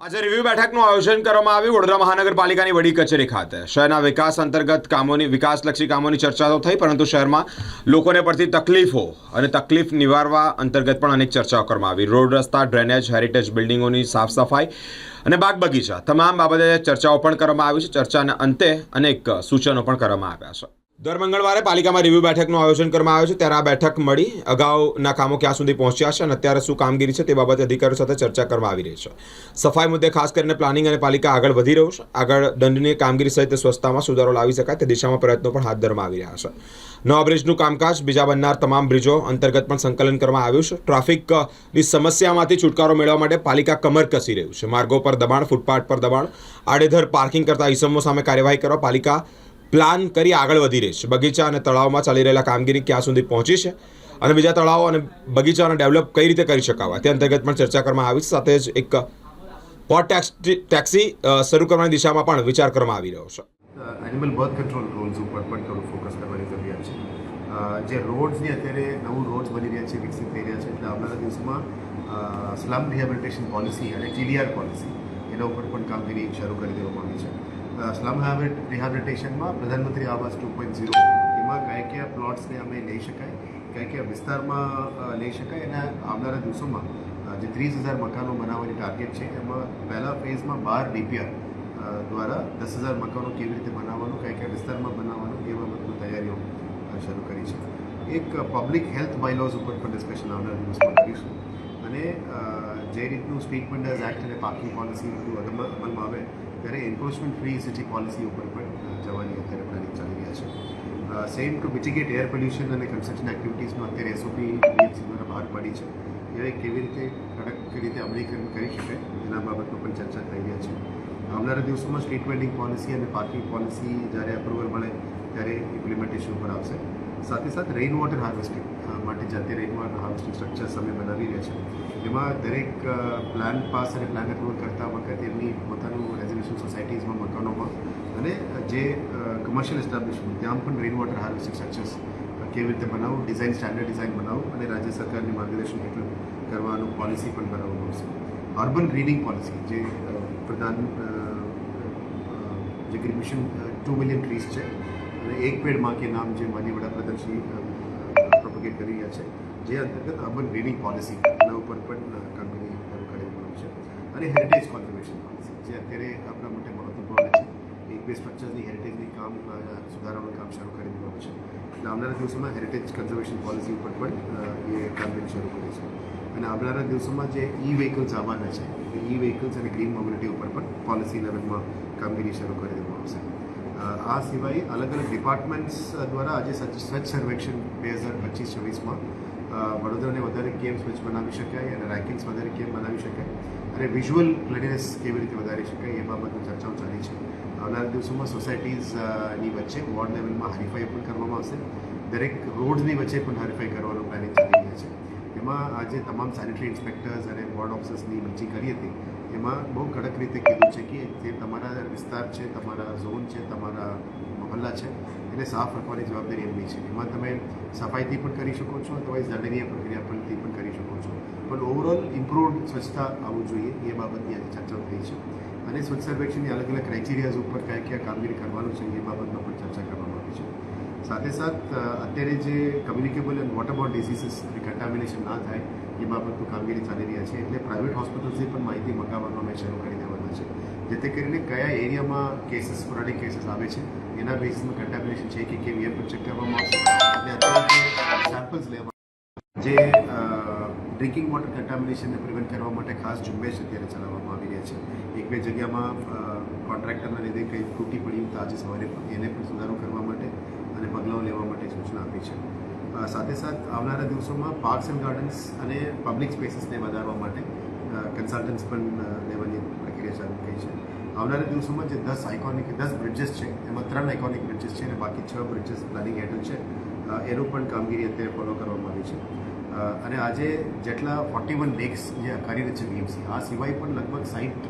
આજે રિવ્યુ બેઠકનું આયોજન કરવામાં આવ્યું વડોદરા મહાનગરપાલિકાની વડી કચેરી ખાતે શહેરના વિકાસ અંતર્ગત કામોની વિકાસલક્ષી કામોની ચર્ચા તો થઈ, પરંતુ શહેરમાં લોકોને પડતી તકલીફો અને તકલીફ નિવારવા અંતર્ગત પણ અનેક ચર્ચાઓ કરવામાં આવી. રોડ, રસ્તા, ડ્રેનેજ, હેરિટેજ બિલ્ડિંગોની સાફ સફાઈ અને બાગ બગીચા તમામ બાબતે ચર્ચાઓ પણ કરવામાં આવી છે. ચર્ચાના અંતે અનેક સૂચનો પણ કરવામાં આવ્યા છે. દર મંગળવારે પાલિકામાં રિવ્યુ બેઠકનું આયોજન કરવામાં આવ્યું છે, ત્યારે આ બેઠક મળી અગાઉના કામો ક્યાં સુધી પહોંચ્યા છે અને અત્યારે શું કામગીરી છે તે બાબતે અધિકારીઓ સાથે ચર્ચા કરવામાં આવી રહી છે. સફાઈ મુદ્દે ખાસ કરીને પ્લાનિંગ અને પાલિકા આગળ વધી રહ્યું છે. આગળ દંડનીય કામગીરી સહિત સ્વચ્છતામાં સુધારો લાવી શકાય તે દિશામાં પ્રયત્નો પણ હાથ ધરવામાં આવી રહ્યા છે. નવા બ્રિજનું કામકાજ, બીજા બનનાર તમામ બ્રિજો અંતર્ગત પણ સંકલન કરવામાં આવ્યું છે. ટ્રાફિકની સમસ્યામાંથી છુટકારો મેળવવા માટે પાલિકા કમર કસી રહ્યું છે. માર્ગો પર દબાણ, ફૂટપાથ પર દબાણ, આડેધડ પાર્કિંગ કરતા ઇસમો સામે કાર્યવાહી કરવા પાલિકા પ્લાન કરી આગળ વધી રહી છે. બગીચા અને તળાવમાં ચાલી રહેલા કામગીરી ક્યાં સુધી પહોંચી છે અને બીજા તળાવો અને બગીચાને ડેવલપ કઈ રીતે કરી શકાય તે અંતર્ગત પણ ચર્ચા કરવામાં આવી છે. સાથે જ એક પોટ ટેક્સી શરૂ કરવાની દિશામાં પણ વિચાર કરવામાં આવી રહ્યો છે. એનિમલ બર્થ કંટ્રોલ રૂલ્સ ઉપર પણ થોડું ફોકસ કરવાની જરૂરિયાત છે. જે રોડ્સની અત્યારે નવું રોડ્સ બની રહ્યા છે, વિકસિત થઈ રહ્યા છે, એટલે આવનારા દિવસોમાં સ્લમ રિહેબિલિટેશન પોલિસી અને TDR પોલિસી એના ઉપર પણ કામગીરી શરૂ કરી દેવામાં આવી છે. સ્લમ રિહેબિલિટેશનમાં પ્રધાનમંત્રી આવાસ 2.0 એમાં કયા કયા પ્લોટ્સને અમે લઈ શકાય, કયા કયા વિસ્તારમાં લઈ શકાય, અને આવનારા દિવસોમાં જે 30,000 મકાનો બનાવવાની ટાર્ગેટ છે એમાં પહેલા ફેઝમાં 12 DPR દ્વારા 10,000 મકાનો કેવી રીતે બનાવવાનું, કયા કયા વિસ્તારમાં બનાવવાનું એ બાબતની તૈયારીઓ શરૂ કરી છે. એક પબ્લિક હેલ્થ બાયલોઝ ઉપર પણ ડિસ્કશન આવનારા દિવસમાં કરીશું અને જે રીતનું સ્ટ્રીટ વેન્ડર્સ એક્ટ અને પાર્કિંગ પોલિસી બધું અમલમાં આવે ત્યારે એન્ફોર્સમેન્ટ ફ્રી સિટી પોલિસી ઉપર પણ જવાની અત્યારે પ્લાનિંગ ચાલી રહ્યા છે. સેમ ટુ મિટિગેટ એર પોલ્યુશન અને કન્સ્ટ્રક્શન એક્ટિવિટીઝમાં અત્યારે SOP BMC દ્વારા બહાર પાડી છે. એ કેવી રીતે કડક રીતે અમલીકરણ કરી શકાય એના બાબતમાં પણ ચર્ચા થઈ રહ્યા છે. આવનારા દિવસોમાં સ્ટ્રીટ વેન્ડિંગ પોલિસી અને પાર્કિંગ પોલિસી જ્યારે અપ્રુવલ મળે ત્યારે ઇમ્પ્લિમેન્ટેશન ઉપર આવશે. સાથે સાથે રેઇન વોટર હાર્વેસ્ટિંગ માટે જાતે રેઇન વોટર હાર્વેસ્ટિંગ સ્ટ્રક્ચર્સ અમે બનાવી રહ્યા છે. એમાં દરેક પ્લાન પાસ અને પ્લાન અપ્રુવલ કરતા વખતે એમની પોતાનું રેઝોલ્યુશન સોસાયટીઝમાં, મકાનોમાં અને જે કમર્શિયલ એસ્ટાબ્લિશમેન્ટ ત્યાં પણ રેઇન વોટર હાર્વેસ્ટિંગ સ્ટ્રક્ચર્સ કેવી રીતે બનાવવું, ડિઝાઇન સ્ટાન્ડર્ડ ડિઝાઇન બનાવવું અને રાજ્ય સરકારની માર્ગદર્શન હેઠળ કરવાનું પોલિસી પણ બનાવવામાં આવશે. અર્બન ગ્રીનિંગ પોલિસી જે મિશન 2 મિલિયન ટ્રીઝ છે અને એક પેડ માં કે નામ જે માનનીય વડાપ્રધાન શ્રી પ્રોપોગેટ કરી રહ્યા છે, જે અંતર્ગત અર્બન ગ્રીનિંગ પોલિસી એના ઉપર પણ કામગીરી શરૂ કરેલી છે. અને હેરિટેજ કોન્ઝર્વેશન પોલિસી જે અત્યારે આપણા માટે મહત્વપૂર્ણ છે. એક બે સ્ટ્રક્ચર્સની હેરિટેજની કામ સુધારવાનું કામ શરૂ કરી દેવાનું છે. એટલે આવનારા દિવસોમાં હેરિટેજ કન્ઝર્વેશન પોલિસી ઉપર પણ એ કામગીરી શરૂ કરી છે. અને આવનારા દિવસોમાં જે વ્હીકલ્સ આવવાના છે, વ્હીકલ્સ અને ગ્રીન મોબિલિટી ઉપર પણ પોલિસી લેવલમાં કામગીરી શરૂ કરી દેવામાં આવશે. આ સિવાય અલગ અલગ ડિપાર્ટમેન્ટ્સ દ્વારા આજે સ્વચ્છ સર્વેક્ષણ 2025-26માં વડોદરાને વધારે કેમ સ્વચ્છ બનાવી શકાય અને રેન્કિંગ્સ વધારે કેમ બનાવી શકાય અને વિઝ્યુઅલ ક્લિનનેસ કેવી રીતે વધારી શકાય એ બાબતની ચર્ચાઓ ચાલી છે. આવનારા દિવસોમાં સોસાયટીઝની વચ્ચે વોર્ડ લેવલમાં હરીફાઈ પણ કરવામાં આવશે. દરેક રોડની વચ્ચે પણ હરીફાઈ કરવાનું પ્લાનિંગ ચાલી રહ્યા છે. એમાં આજે તમામ સેનિટરી ઇન્સ્પેક્ટર્સ અને વોર્ડ ઓફિસર્સની મીટિંગ કરી હતી. એમાં બહુ કડક રીતે કીધું છે કે જે તમારા વિસ્તાર છે, તમારા ઝોન છે, તમારા મહોલ્લા છે એને સાફ રાખવાની જવાબદારી એમની છે. એમાં તમે સફાઈથી પણ કરી શકો છો અથવા દંડનીય પ્રક્રિયા પરથી પણ કરી શકો છો, પણ ઓવરઓલ ઇમ્પ્રુવડ સ્વચ્છતા આવવું જોઈએ એ બાબતની આજે ચર્ચાઓ થઈ છે. અને સ્વચ્છ સર્વેક્ષણની અલગ અલગ ક્રાઇટેરિયાઝ ઉપર કયા કયા કામગીરી કરવાનું છે એ બાબતમાં પણ ચર્ચા કરવામાં આવી છે. સાથે સાથ અત્યારે જે communicable and waterborne diseases contamination ના થાય એ બાબતનું કામગીરી ચાલી રહ્યા છે. એટલે પ્રાઇવેટ હોસ્પિટલ્સની પણ માહિતી મંગાવવાનું અમે શરૂ કરી દેવાના છે, જેથી કરીને કયા એરિયામાં કેસીસ, સ્પોરાડિક કેસીસ આવે છે એના બેસિસમાં કન્ટામિનેશન છે કે કેવી એ પણ ચેક કરવામાં આવશે. અને અત્યારે સેમ્પલ્સ લેવા જે ડ્રિંકિંગ વોટર કન્ટામિનેશનને પ્રિવેન્ટ કરવા માટે ખાસ ઝુંબેશ અત્યારે ચલાવવામાં આવી રહ્યા છે. એક બે જગ્યામાં કોન્ટ્રાક્ટરના લીધે કંઈ તૂટી પડ્યું તો આજે સવારે એને પણ સુધારો કરવા માટે અને પગલાઓ લેવા માટે સૂચના આપી છે. સાથે સાથ આવનારા દિવસોમાં પાર્ક્સ એન્ડ ગાર્ડન્સ અને પબ્લિક સ્પેસીસને વધારવા માટે કન્સલ્ટન્ટ્સ પણ લેવાની પ્રક્રિયા ચાલુ થઈ છે. આવનારા દિવસોમાં જે 10 બ્રિજેસ છે એમાં 3 આઇકોનિક બ્રિજેસ છે અને બાકી 6 બ્રિજેસ પ્લાનિંગ હેઠળ છે. એનું પણ કામગીરી અત્યારે ફોલો કરવામાં આવી છે. અને આજે જેટલા 41 લેક્સ જે કાર્યરત છે BMC, આ સિવાય પણ લગભગ 60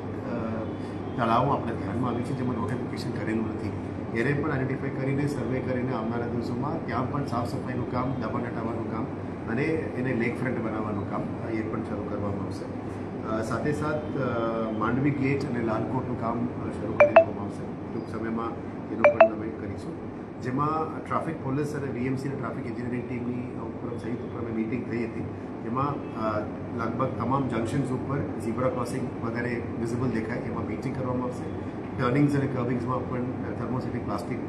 તળાવો આપણે ધ્યાનમાં આવી છે જેમાં નોટિફિકેશન કરેલું નથી. એને પણ આઈડેન્ટિફાઈ કરીને સર્વે કરીને આવનારા દિવસોમાં ત્યાં પણ સાફ સફાઈનું કામ, દબાણ હટાવવાનું કામ અને એને લેક ફ્રન્ટ બનાવવાનું કામ એ પણ શરૂ કરવામાં આવશે. સાથે સાથ માંડવી ગેટ અને લાલકોટનું કામ શરૂ કરી દેવામાં આવશે. ટૂંક સમયમાં એનો પણ અમે કરીશું, જેમાં ટ્રાફિક પોલીસ અને વીએમસીની ટ્રાફિક એન્જિનિયરિંગ ટીમની ઉપર સંયુક્ત ઉપક્રમે મીટિંગ થઈ હતી. એમાં લગભગ તમામ જંકશન્સ ઉપર ઝીબ્રા ક્રોસિંગ વધારે વિઝિબલ દેખાય એમાં પેઇન્ટિંગ કરવામાં આવશે. ટર્નિંગ્સ અને કર્વિંગ્સમાં પણ થર્મોસેટિક પ્લાસ્ટિક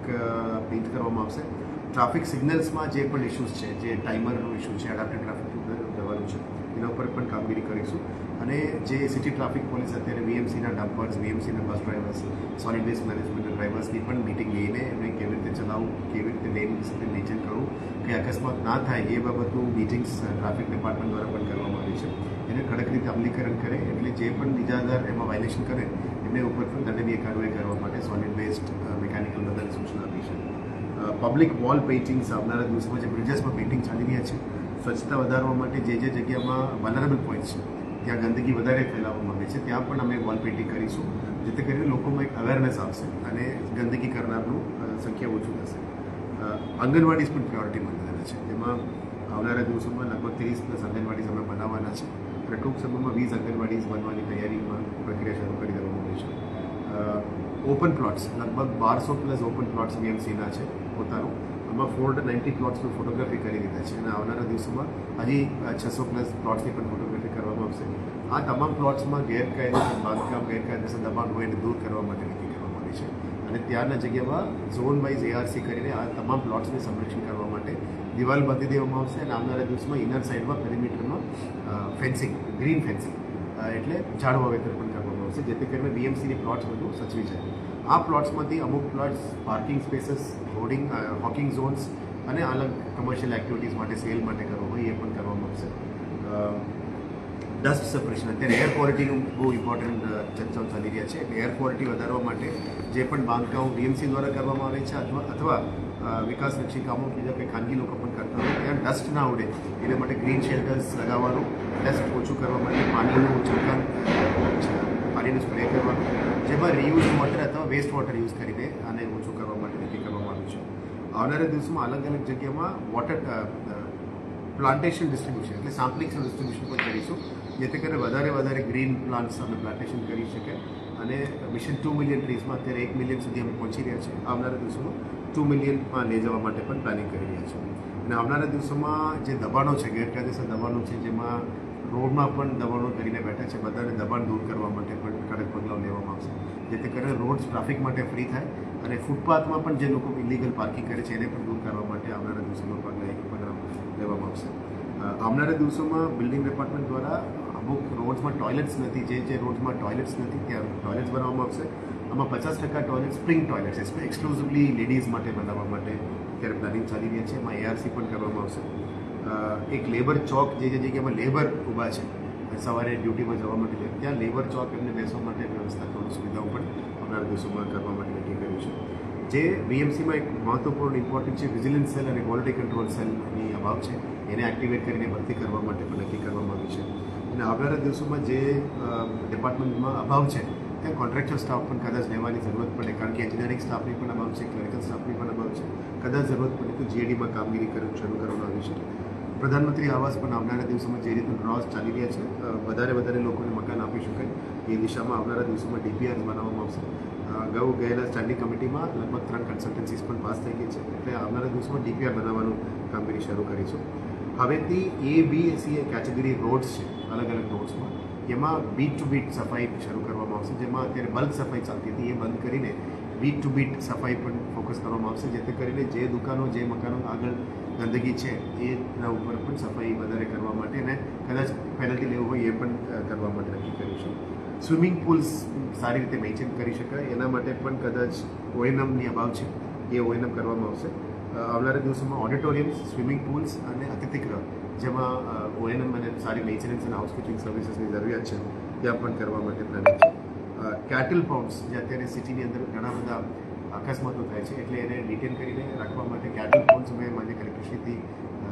પેઇન્ટ કરવામાં આવશે. ટ્રાફિક સિગ્નલ્સમાં જે પણ ઇસ્યુઝ છે, જે ટાઈમરનો ઇસ્યુ છે, એડાપ્ટિવ ટ્રાફિક જવાનું છે, એના ઉપર પણ કામગીરી કરીશું. અને જે સિટી ટ્રાફિક પોલીસ અત્યારે વીએમસીના ડમ્પર્સ, વીએમસીના બસ ડ્રાઈવર્સ, સોલિડ વેસ્ટ મેનેજમેન્ટના ડ્રાઈવર્સની પણ મિટિંગ લઈને એમને કેવી રીતે ચલાવવું, કેવી રીતે લેન ડિસિપ્લિન મેન્ટેન કરવું, કે અકસ્માત ના થાય એ બાબતનું મિટિંગ્સ ટ્રાફિક ડિપાર્ટમેન્ટ દ્વારા પણ કરવામાં આવી છે. એને કડક રીતે અમલીકરણ કરે, એટલે જે પણ બીજાદાર એમાં વાયોલેશન કરે એમને ઉપર પણ દંડનીય કાર્યવાહી કરવા માટે સોલિડ વેસ્ટ મિકેનિકલ બધાની સૂચના આપી છે. પબ્લિક વોલ પેઇન્ટિંગ્સ આવનારા દિવસોમાં જે બ્રિજેસમાં પેઇન્ટિંગ ચાલી રહ્યા છે, સ્વચ્છતા વધારવા માટે જે જગ્યામાં વલરેબલ પોઈન્ટ્સ છે, ત્યાં ગંદકી વધારે ફેલાવવામાં આવે છે, ત્યાં પણ અમે વોલ પેઇન્ટિંગ કરીશું, જેથી કરીને લોકોમાં એક અવેરનેસ આવશે અને ગંદકી કરનારનું સંખ્યા ઓછું થશે. આંગણવાડીઝ પણ પ્રાયોરિટી મંડળના છે, જેમાં આવનારા દિવસોમાં લગભગ 30+ આંગણવાડીઝ અમે બનાવવાના છે અને ટૂંક સમયમાં 20 આંગણવાડીઝ બનવાની તૈયારીમાં પ્રક્રિયા શરૂ કરી દેવામાં આવી છે. ઓપન પ્લોટ્સ લગભગ 1200+ ઓપન પ્લોટ્સ વીએમસીના છે પોતાનું. આમાં 490 પ્લોટ્સનું ફોટોગ્રાફી કરી દીધા છે અને આવનારા દિવસોમાં હજી 600+ પ્લોટ્સની પણ ફોટોગ્રાફી કરવામાં આવશે. આ તમામ પ્લોટ્સમાં ગેરકાયદેસર બાંધકામ, ગેરકાયદેસર દબાણ હોય એને દૂર કરવા માટે નક્કી કરવામાં આવી છે અને ત્યારના જગ્યામાં ઝોન વાઇઝ એઆરસી કરીને આ તમામ પ્લોટ્સને સંરક્ષણ કરવા માટે દિવાલ બાંધી દેવામાં આવશે અને આવનારા દિવસમાં ઇનર સાઇડમાં પેરીમીટરમાં ફેન્સિંગ, ગ્રીન ફેન્સિંગ એટલે ઝાડ વાવેતર પણ કરવામાં આવશે, જેથી કરીને વીએમસીની પ્લોટ્સ બધું સચવી જાય. આ પ્લોટ્સમાંથી અમુક plots parking spaces, hoarding, hawking zones અને અલગ કમર્શિયલ એક્ટિવિટીઝ માટે સેલ માટે કરવો હોય એ પણ કરવામાં આવશે. ડસ્ટ સેપરેશન, અત્યારે એર ક્વોલિટીનું બહુ ઇમ્પોર્ટન્ટ ચર્ચાઓ ચાલી રહ્યા છે, એટલે એર ક્વોલિટી વધારવા માટે જે પણ બાંધકામ વીએમસી દ્વારા કરવામાં આવે છે અથવા વિકાસલક્ષી કામો બીજા કંઈ ખાનગી લોકો પણ કરતા હોય ત્યાં ડસ્ટ ના ઉડે એના માટે ગ્રીન શેલ્ટર્સ લગાવવાનું, ડસ્ટ ઓછું કરવા માટે પાણીનું છંટકાવ, પાણીનું સ્પ્રે કરવાનું, જેમાં રીયુઝ વોટર અથવા વેસ્ટ વોટર યુઝ કરીને આને ઓછું કરવા માટે નક્કી કરવામાં આવ્યું છે. આવનારા દિવસોમાં અલગ અલગ જગ્યામાં વોટર પ્લાન્ટેશન ડિસ્ટ્રીબ્યુશન એટલે સામ્પલિંગ્સનું ડિસ્ટ્રીબ્યુશન પણ કરીશું, જેથી કરીને વધારે ગ્રીન પ્લાન્ટ્સ અમે પ્લાન્ટેશન કરી શકે અને મિશન 2 મિલિયન ટ્રીઝમાં અત્યારે 1 મિલિયન સુધી અમે પહોંચી રહ્યા છીએ. આવનારા દિવસોમાં 2 મિલિયનમાં લઈ જવા માટે પણ પ્લાનિંગ કરી રહ્યા છીએ. અને આવનારા દિવસોમાં જે દબાણો છે, ગેરકાયદેસર દબાણો છે, જેમાં રોડમાં પણ દબાણો કરીને બેઠા છે, બધાને દબાણ દૂર કરવા માટે પણ કડક પગલાં લેવામાં આવશે, જેથી કરીને રોડ્સ ટ્રાફિક માટે ફ્રી થાય અને ફૂટપાથમાં પણ જે લોકો ઇલીગલ પાર્કિંગ કરે છે એને પણ દૂર કરવા માટે આવનારા દિવસોમાં પગલાં લેવામાં આવશે. આવનારા દિવસોમાં બિલ્ડિંગ ડિપાર્ટમેન્ટ દ્વારા અમુક રોડ્સમાં ટોયલેટ્સ નથી, જે રોડ્સમાં ટોયલેટ્સ નથી ત્યાં ટોયલેટ્સ બનાવવામાં આવશે. આમાં 50% toilet spring toilets exclusively ladies માટે બનાવવા માટે અત્યારે પ્લાનિંગ ચાલી રહી છે, એમાં એઆરસી પણ કરવામાં આવશે. એક લેબર ચોક, જે જગ્યામાં લેબર ઊભા છે સવારે ડ્યુટીમાં જવા માટે, ત્યાં લેબર ચોક એમને બેસવા માટે વ્યવસ્થા કરવાની સુવિધાઓ પણ આવનારા દિવસોમાં કરવા માટે નક્કી કર્યું છે. જે વીએમસીમાં એક મહત્વપૂર્ણ ઇમ્પોર્ટન્ટ છે, વિજિલન્સ સેલ અને ક્વોલિટી કંટ્રોલ સેલની અભાવ છે, એને એક્ટિવેટ કરીને ભરતી કરવા માટે પણ નક્કી કરવામાં આવી છે. અને આવનારા દિવસોમાં જે ડિપાર્ટમેન્ટમાં અભાવ છે ત્યાં કોન્ટ્રાક્ચ્યુઅલ સ્ટાફ પણ કદાચ લેવાની જરૂરત પડે, કારણ કે એન્જિનિયરિંગ સ્ટાફની પણ અભાવ છે, ક્લરિકલ સ્ટાફની પણ અભાવ છે, કદાચ જરૂરત પડે તો જીએડીમાં કામગીરી શરૂ કરવામાં આવી છે. પ્રધાનમંત્રી આવાસ પણ આવનારા દિવસોમાં જે રીતનું ડ્રોઝ ચાલી રહ્યા છે, વધારે લોકોને મકાન આપી શકાય એ દિશામાં આવનારા દિવસોમાં ડીપીઆર બનાવવામાં આવશે. ગયેલા સ્ટેન્ડિંગ કમિટીમાં લગભગ 3 કન્સલ્ટન્સીસ પણ પાસ થઈ ગઈ છે, એટલે આવનારા દિવસોમાં ડીપીઆર બનાવવાનું કામગીરી શરૂ કરીશું. હવેથી A, B, C category rods છે, અલગ રોડ્સમાં એમાં બીટ ટુ બીટ સફાઈ શરૂ કરવામાં આવશે, જેમાં અત્યારે બલ્ક સફાઈ ચાલતી હતી એ બંધ કરીને બીટ ટુ બીટ સફાઈ પણ ફોકસ કરવામાં આવશે, જેથી કરીને જે દુકાનો, જે મકાનો આગળ ગંદકી છે એના ઉપર પણ સફાઈ વધારે કરવા માટે અને કદાચ પેનલ્ટી લેવું હોય એ પણ કરવા માટે નક્કી કર્યું છે. સ્વિમિંગ પુલ્સ સારી રીતે મેન્ટેન કરી શકાય એના માટે પણ કદાચ ઓએનએમની અભાવ છે, એ ઓએનએમ કરવામાં આવશે. આવનારા દિવસોમાં ઓડિટોરિયમ્સ, સ્વિમિંગ પુલ્સ અને અતિથિગૃહ, જેમાં ઓએનએમ અને સારી મેન્ટેનન્સ અને હાઉસકીપિંગ સર્વિસીસની જરૂરિયાત છે, ત્યાં પણ કરવા માટે પ્લાનિંગ છે. કેટલ પાઉન્ડ્સ, જે અત્યારે સિટીની અંદર ઘણા બધા અકસ્માતો થાય છે, એટલે એને ડિટેન કરીને રાખવા માટે કેટલ પોન્ડ્સ અમે માન્ય કલેક્ટરશ્રીથી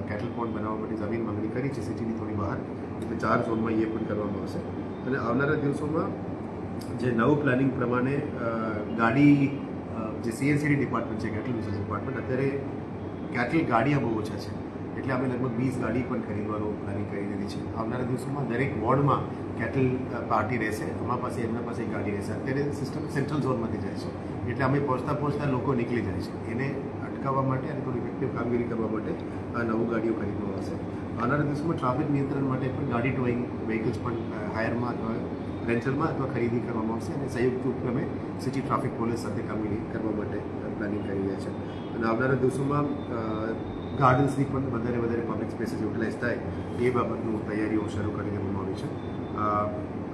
કેટલ પોન્ડ બનાવવા માટે જમીન માંગણી કરી છે સિટીની થોડી બહાર, એટલે 4 ઝોનમાં એ પણ કરવામાં આવશે. અને આવનારા દિવસોમાં જે નવું પ્લાનિંગ પ્રમાણે ગાડી, જે સીએનસીડી ડિપાર્ટમેન્ટ છે, કેટલ બિઝનેસ ડિપાર્ટમેન્ટ, અત્યારે કેટલ ગાડીઓ બહુ ઓછા છે, એટલે અમે લગભગ 20 ગાડી પણ ખરીદવાનું પ્લાનિંગ કરી દીધી છે. આવનારા દિવસોમાં દરેક વોર્ડમાં કેટલ પાર્ટી રહેશે, અમારા પાસે એમના પાસે એક ગાડી રહેશે. અત્યારે સિસ્ટમ સેન્ટ્રલ ઝોનમાંથી જાય છે, એટલે અમે પહોંચતા લોકો નીકળી જાય છે. એને અટકાવવા માટે અને થોડી ઇફેક્ટિવ કામગીરી કરવા માટે આ નવું ગાડીઓ ખરીદવા આવશે. આવનારા દિવસોમાં ટ્રાફિક નિયંત્રણ માટે પણ ગાડી ટોઈંગ વ્હીકલ્સ પણ હાયરમાં અથવા રેન્ટલમાં અથવા ખરીદી કરવામાં આવશે અને સંયુક્ત ઉપક્રમે સિટી ટ્રાફિક પોલીસ સાથે કામગીરી કરવા માટે પ્લાનિંગ કરી રહ્યા છે. અને આવનારા દિવસોમાં ગાર્ડન્સની પણ વધારે પબ્લિક સ્પેસીસ યુટિલાઇઝ થાય એ બાબતનું તૈયારીઓ શરૂ કરી દેવામાં આવી છે.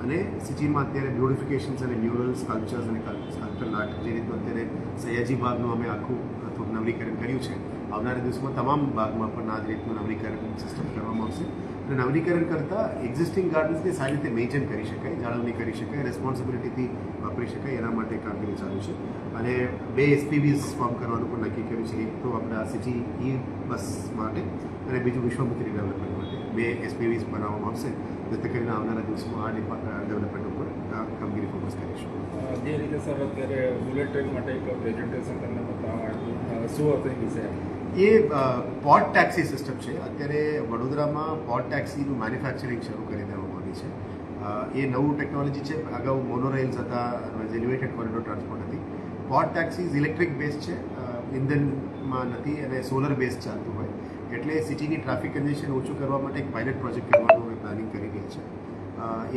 અને સિટીમાં અત્યારે બ્યુટિફિકેશન્સ અને મ્યુરલ સ્કલ્પચર્સ અને સ્કલ્પચર આર્ટ જે રીતનું અત્યારે સયાજી બાગનું અમે આખું થોડું નવીકરણ કર્યું છે, આવનારા દિવસોમાં તમામ બાગમાં પણ આ જ રીતનું નવીકરણ સિસ્ટમ કરવામાં આવશે. અને નવીકરણ કરતાં એક્ઝિસ્ટિંગ ગાર્ડન્સને સારી રીતે મેન્ટેન કરી શકાય, જાળવણી કરી શકાય, રેસ્પોન્સિબિલિટીથી વાપરી શકાય, એના માટે કામગીરી ચાલુ છે. અને 2 SPVs ફોર્મ કરવાનું પણ નક્કી કર્યું છે. એક તો આપણા સિટી ઈ બસ માટે અને બીજું વિશ્વામિત્રી ડેવલપમેન્ટ માટે 2 SPVs બનાવવામાં આવશે, જેથી કરીને આવનારા દિવસોમાં આ ડેવલપમેન્ટ ઉપર આ કામગીરી ફોકસ કરીશું. જે રીતે સર અત્યારે બુલેટ ટ્રેન માટે એક પ્રેઝન્ટેશન તમને બતાવવા શું હતું એ વિશે? એ પોર્ટ ટેક્સી સિસ્ટમ છે. અત્યારે વડોદરામાં પોર્ટ ટેક્સીનું મેન્યુફેક્ચરિંગ શરૂ કરી દેવામાં આવી છે. એ નવું ટેકનોલોજી છે. અગાઉ મોનોરેલ્સ હતા, એલિવેટેડ કોરિડોર ટ્રાન્સપોર્ટ હતી. પોર્ટ ટેક્સીઝ ઇલેક્ટ્રિક બેઝ છે, ઇંધનમાં નથી અને સોલર બેઝ ચાલતું હોય, એટલે સિટીની ટ્રાફિક કન્જેશન ઓછું કરવા માટે એક પાયલટ પ્રોજેક્ટ કરવાનું અમે પ્લાનિંગ કરી રહ્યા છે.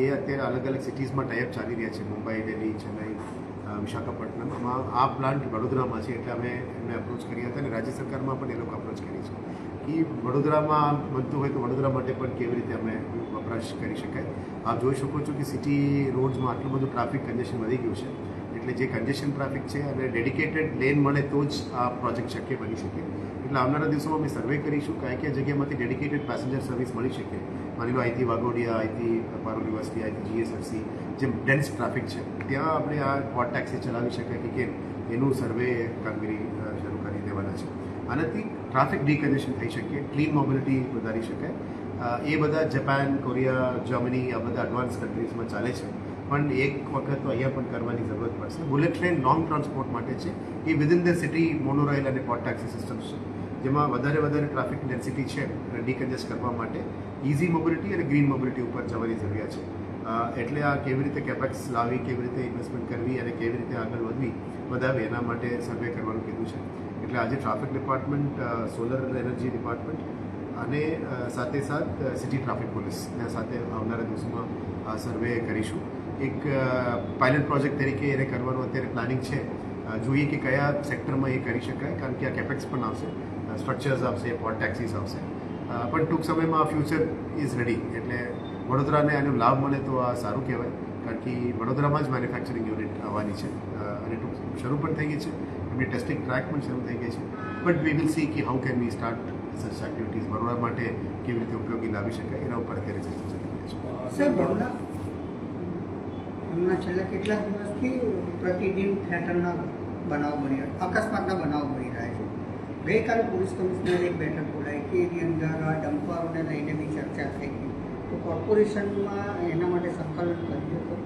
એ અત્યારે અલગ સિટીઝમાં ટાઈઅપ ચાલી રહ્યા છે, મુંબઈ, દિલ્હી, ચેન્નઈ, વિશાખાપટ્ટનમમાં. આ પ્લાન્ટ વડોદરામાં છે, એટલે અમે એમને અપ્રોચ કર્યા હતા અને રાજ્ય સરકારમાં પણ એ લોકો અપ્રોચ કરી છે કે વડોદરામાં બનતું હોય તો વડોદરા માટે પણ કેવી રીતે અમે વપરાશ કરી શકાય. આપ જોઈ શકો છો કે સિટી રોડ્સમાં આટલું બધું ટ્રાફિક કન્જેશન વધી ગયું છે, એટલે જે કન્જેશન ટ્રાફિક છે અને ડેડિકેટેડ લેન મળે તો જ આ પ્રોજેક્ટ શક્ય બની શકે. એટલે આવનારા દિવસોમાં અમે સર્વે કરીશું કયા જગ્યામાંથી ડેડિકેટેડ પેસેન્જર સર્વિસ મળી શકે. માની લો અહીંથી વાઘોડિયા, અહીંથી પારોલી વસ્તી, અહીંથી GSFC, જે ડેન્સ ટ્રાફિક છે ત્યાં આપણે આ પોર્ટ ટેક્સી ચલાવી શકાય કે કેમ, એનું સર્વે કામગીરી શરૂ કરી દેવાના છે. આનાથી ટ્રાફિક ડીકન્જેશન થઈ શકે, ક્લીન મોબિલિટી વધારી શકાય. એ બધા જાપાન, કોરિયા, જર્મની આ બધા એડવાન્સ કન્ટ્રીઝમાં ચાલે છે, પણ એક વખત તો અહીંયા પણ કરવાની જરૂરત પડશે. બુલેટ ટ્રેન લોંગ ટ્રાન્સપોર્ટ માટે છે. એ વિધિન ધ સિટી મોનોરેલ અને પોર્ટ ટેક્સી સિસ્ટમ્સ છે, જેમાં વધારે ટ્રાફિક ડેન્સિટી છે અને ડીકન્જેસ્ટ કરવા માટે ઇઝી મોબિલિટી અને ગ્રીન મોબિલિટી ઉપર જવાની જરૂરિયાત છે. એટલે આ કેવી રીતે કેપેક્સ લાવવી, કેવી રીતે ઇન્વેસ્ટમેન્ટ કરવી અને કેવી રીતે આગળ વધવી વધારે એના માટે સર્વે કરવાનું કીધું છે. એટલે આજે traffic department, solar energy department અને સાથે સિટી ટ્રાફિક પોલીસના સાથે આવનારા દિવસોમાં આ સર્વે કરીશું. એક પાયલટ પ્રોજેક્ટ તરીકે એને કરવાનું અત્યારે પ્લાનિંગ છે. જોઈએ કે કયા સેક્ટરમાં એ કરી શકાય, કારણ કે આ કેપેક્સ પણ આવશે, સ્ટ્રક્ચર્સ આવશે, પોર્ટ ટેક્સીસ આવશે. પણ ટૂંક સમયમાં ફ્યુચર ઇઝ રેડી. એટલે વડોદરાને આનો લાભ મળે તો આ સારું કહેવાય, કારણ કે વડોદરામાં જ મેન્યુફેક્ચરિંગ યુનિટ આવવાની છે અને શરૂ પણ થઈ ગઈ છે. એમની ટેસ્ટિંગ ટ્રેક પણ શરૂ થઈ ગઈ છે. બટ વી વિલ સી કે how can we start such activities Vadodara માટે કેવી રીતે ઉપયોગી લાવી શકાય, એના ઉપર અત્યારે ચર્ચા ચાલી રહી છે. સર, બરોડા હમણાં છેલ્લા કેટલાક દિવસથી પ્રતિદિન થિયેટરના બનાવ બની અકસ્માતના બનાવ બની રહ્યા છે. ગઈકાલે પોલીસ કમિશનરે એક બેઠક બોલાવી કે એની અંદર આ ડમ્પરોને લઈને બી ચર્ચા થઈ ગઈ, તો કોર્પોરેશનમાં એના માટે સંકલન કર્યું હતું.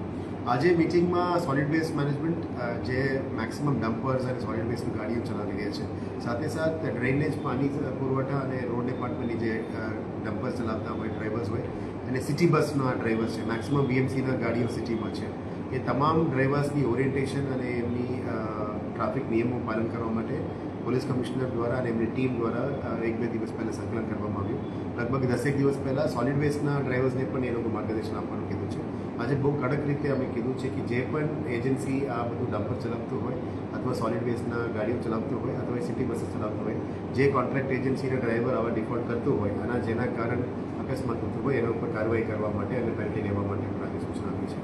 આજે મિટિંગમાં સોલિડ વેસ્ટ મેનેજમેન્ટ જે મેક્સિમમ ડમ્પર્સ અને સોલિડ વેસ્ટની ગાડીઓ ચલાવી રહ્યા છે, સાથે ડ્રેનેજ, પાણી પુરવઠા અને રોડ ડિપાર્ટમેન્ટની જે ડમ્પર્સ ચલાવતા હોય ડ્રાઈવર્સ હોય અને સિટી બસના ડ્રાઈવર્સ છે, મેક્સિમમ BMCના ગાડીઓ સિટીમાં છે, એ તમામ ડ્રાઈવર્સની ઓરિએન્ટેશન અને એમની ટ્રાફિક નિયમો પાલન કરવા માટે પોલીસ કમિશનર દ્વારા અને એમની ટીમ દ્વારા 1-2 દિવસ પહેલાં સંકલન કરવામાં આવ્યું. લગભગ 10 દિવસ પહેલાં સોલિડ વેસ્ટના ડ્રાઈવર્સને પણ એ લોકો માર્ગદર્શન આપવાનું કીધું છે. આજે બહુ કડક રીતે અમે કીધું છે કે જે પણ એજન્સી આ બધું ડમ્પર ચલાવતું હોય અથવા સોલિડ વેસ્ટના ગાડીઓ ચલાવતું હોય અથવા સિટી બસો ચલાવતું હોય, જે કોન્ટ્રાક્ટ એજન્સીના ડ્રાઈવર આવા ડિફોલ્ટ કરતું હોય અને જેના કારણ અકસ્માત થતું હોય એના ઉપર કાર્યવાહી કરવા માટે અને પેનલ્ટી લેવા માટે પણ આજે સૂચના આપી છે.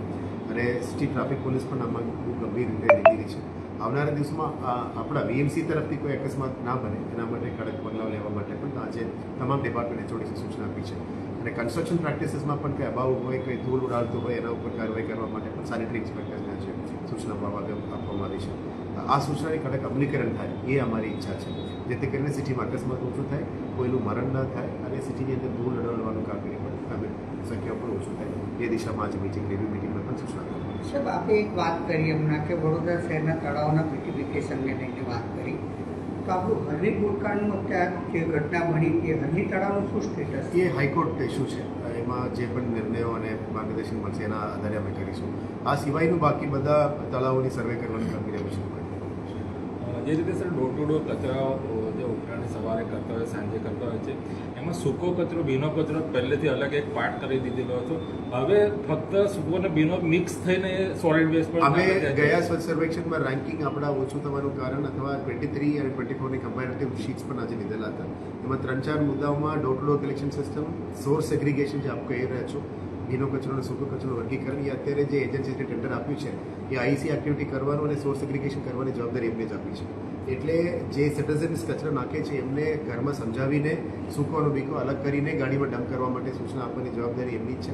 અને સિટી ટ્રાફિક પોલીસ પણ આમાં બહુ ગંભીર રીતે લીધેલી છે. આવનારા દિવસોમાં આપણા VMC તરફથી કોઈ અકસ્માત ના બને એના માટે કડક પગલાં લેવા માટે પણ આજે તમામ ડિપાર્ટમેન્ટ HODC સૂચના આપી છે. અને કન્સ્ટ્રક્શન પ્રેક્ટિસીસમાં પણ કંઈ અભાવ હોય, કંઈ ધૂળ ઉડાડતું હોય એના ઉપર કાર્યવાહી કરવા માટે પણ સેનિટરી ઇન્સ્પેક્ટરને છે સૂચના આપવામાં આવી છે. આ સૂચનાની કડક અમલીકરણ થાય એ અમારી ઈચ્છા છે, જેથી કરીને સિટીમાં અકસ્માત ઓછું થાય, કોઈનું મરણ ન થાય અને સિટીની અંદર ધૂળ ઉડાડવાનું કામગીરી પણ સંખ્યા પણ ઓછું થાય. એ દિશામાં આજે રિવ્યુ મિટિંગમાં પણ સૂચના આપવામાં આવી છે. સાહેબ, આપણે એક વાત કરી હમણાં કે વડોદરા શહેરના તળાવના બ્યુટિફિકેશનને લઈને વાત કરી, તો આપણું હરણી ભૂતકાળનું અત્યારે જે ઘટના બની એ હરણી તળાવનું શું સ્ટેટસ એ હાઈકોર્ટ ઇસ્યુ છે. એમાં જે પણ નિર્ણયો અને માર્ગદર્શન મળશે એના આધારે અમે કરીશું. આ સિવાયનું બાકી બધા તળાવોની સર્વે કરવાની કામગીરી અમે શરૂ કરી. જે રીતે સર ડોર ટુ ડોર કચરા જે ઉઘરાણી સવારે કરતા હોય સાંજે કરતા હોય છે એમાં સૂકો કચરો ભીનો કચરો પહેલેથી અલગ એક પાર્ટ કરી દીધેલો હતો. હવે ફક્ત સૂકો અને ભીનો મિક્સ થઈને સોલિડ વેસ્ટ પર અમે ગયા સ્વચ્છ સર્વેક્ષણમાં રેન્કિંગ આપણા ઓછું થવાનું કારણ અથવા 23 અને 24ની કમ્પેરેટિવ શીટ્સ પણ આજે લીધેલા હતા. એમાં 3-4 મુદ્દાઓમાં door to door collection system, source segregation જે આપ કહી રહ્યા છો, ભીનો કચરો અને સૂકો કચરો વર્ગીકરણ, એ અત્યારે જે એજન્સીએ ટેન્ડર આપ્યું છે એ આઈસી એક્ટિવિટી કરવાનું અને સોર્સ સેગ્રીગેશન કરવાની જવાબદારી એમને જ આપી છે. એટલે જે સિટીઝન્સ કચરો નાખે છે એમને ઘરમાં સમજાવીને સૂકો અને ભીનો અલગ કરીને ગાડીમાં ડમ્પ કરવા માટે સૂચના આપવાની જવાબદારી એમની જ છે.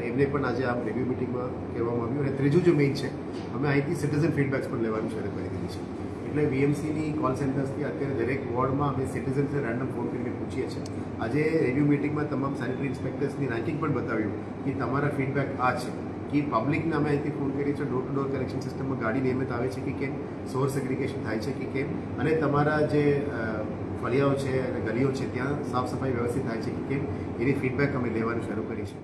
એમને પણ આજે આ રિવ્યુ મિટિંગમાં કહેવામાં આવ્યું. અને ત્રીજું જે મેઇન છે, અમે અહીંથી સિટીઝન ફીડબેક્સ પણ લેવાનું શરૂ કરી દીધી છે. એટલે વીએમસીની કોલ સેન્ટર્સથી અત્યારે દરેક વોર્ડમાં અમે સિટીઝન્સને રેન્ડમ ફોન કરીને પૂછીએ છીએ. આજે રિવ્યુ મિટિંગમાં તમામ સેનિટરી ઇન્સ્પેક્ટર્સની રેન્કિંગ પણ બતાવ્યું કે તમારા ફીડબેક આ છે કે પબ્લિકને અમે અહીંથી ફોન કરીએ છીએ ડોર ટુ ડોર કલેક્શન સિસ્ટમમાં ગાડી નિયમિત આવે છે કે કેમ, સોર્સ સેગ્રીગેશન થાય છે કે કેમ, અને તમારા જે ફળિયાઓ છે અને ગલીઓ છે ત્યાં સાફ સફાઈ વ્યવસ્થિત થાય છે કે કેમ, એની ફીડબેક અમે લેવાનું શરૂ કરી છે.